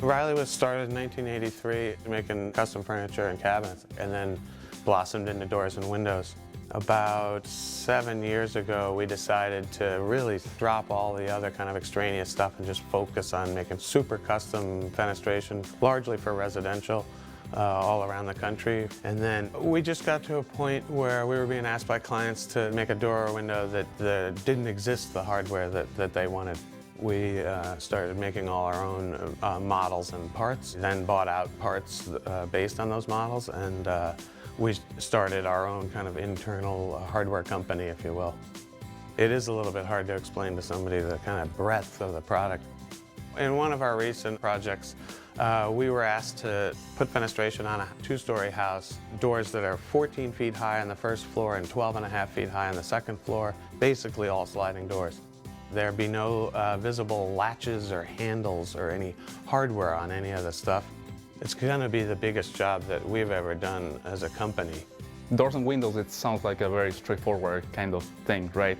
Reilly was started in 1983 making custom furniture and cabinets, and then blossomed into doors and windows. About 7 years ago, we decided to really drop all the other kind of extraneous stuff and just focus on making super custom fenestration, largely for residential, all around the country. And then we just got to a point where we were being asked by clients to make a door or window that didn't exist, the hardware that they wanted. We started making all our own models and parts, then bought out parts based on those models, and we started our own kind of internal hardware company, if you will. It is a little bit hard to explain to somebody the kind of breadth of the product. In one of our recent projects, we were asked to put fenestration on a two-story house, doors that are 14 feet high on the first floor and 12.5 feet high on the second floor, basically all sliding doors. There'd be no visible latches or handles or any hardware on any of the stuff. It's going to be the biggest job that we've ever done as a company. Doors and windows, it sounds like a very straightforward kind of thing, right?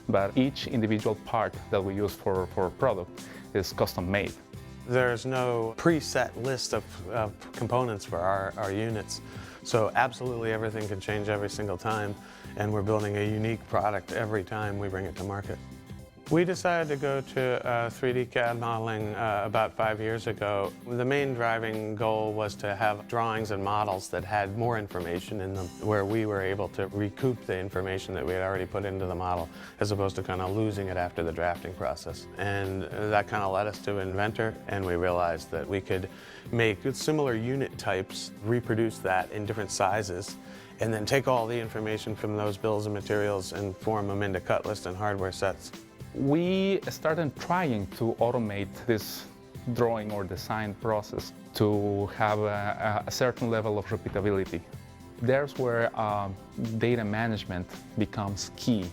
But each individual part that we use for a product is custom made. There's no preset list of components for our units. So absolutely everything can change every single time, and we're building a unique product every time we bring it to market. We decided to go to 3D CAD modeling about 5 years ago. The main driving goal was to have drawings and models that had more information in them, where we were able to recoup the information that we had already put into the model, as opposed to kind of losing it after the drafting process. And that kind of led us to Inventor, and we realized that we could make similar unit types, reproduce that in different sizes, and then take all the information from those bills of materials and form them into cut list and hardware sets. We started trying to automate this drawing or design process to have a certain level of repeatability. There's where data management becomes key.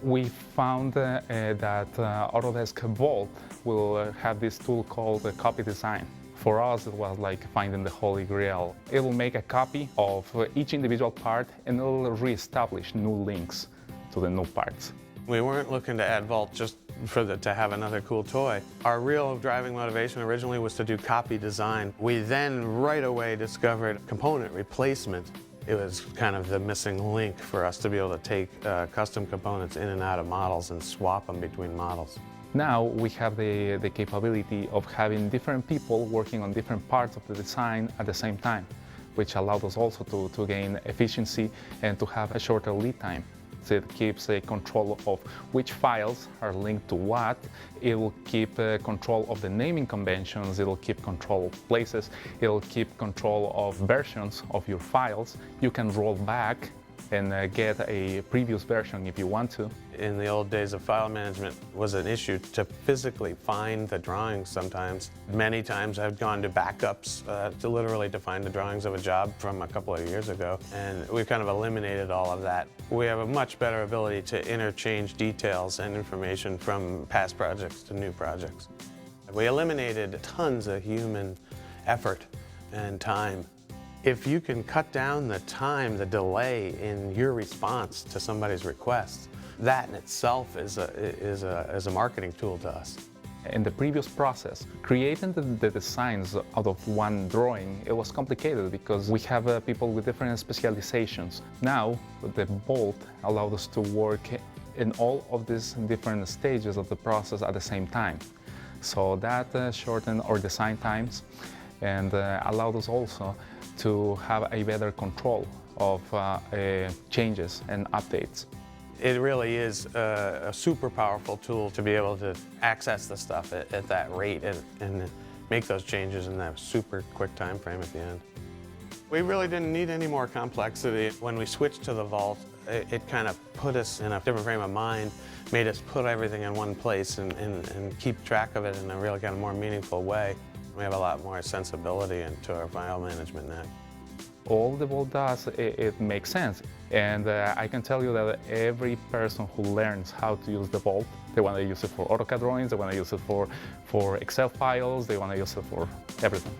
We found that Autodesk Vault will have this tool called copy design. For us, it was like finding the Holy Grail. It will make a copy of each individual part, and it will reestablish new links to the new parts. We weren't looking to add Vault just to have another cool toy. Our real driving motivation originally was to do copy design. We then right away discovered component replacement. It was kind of the missing link for us to be able to take custom components in and out of models and swap them between models. Now we have the capability of having different people working on different parts of the design at the same time, which allowed us also to gain efficiency and to have a shorter lead time. So it keeps a control of which files are linked to what. It will keep control of the naming conventions. It will keep control of places. It will keep control of versions of your files. You can roll back and get a previous version if you want to. In the old days of file management was an issue to physically find the drawings sometimes. Many times I've gone to backups to find the drawings of a job from a couple of years ago, and we've kind of eliminated all of that. We have a much better ability to interchange details and information from past projects to new projects. We eliminated tons of human effort and time. If you can cut down the time, the delay in your response to somebody's request, that in itself is a marketing tool to us. In the previous process, creating the designs out of one drawing, it was complicated because we have people with different specializations. Now, the Bolt allowed us to work in all of these different stages of the process at the same time. So that shortened our design times and allowed us also to have a better control of changes and updates. It really is a super powerful tool to be able to access the stuff at that rate and make those changes in that super quick time frame at the end. We really didn't need any more complexity. When we switched to the Vault, it kind of put us in a different frame of mind, made us put everything in one place and keep track of it in a really kind of more meaningful way. We have a lot more sensibility into our file management now. All the Vault does, it makes sense. And I can tell you that every person who learns how to use the Vault, they want to use it for AutoCAD drawings, they want to use it for Excel files, they want to use it for everything.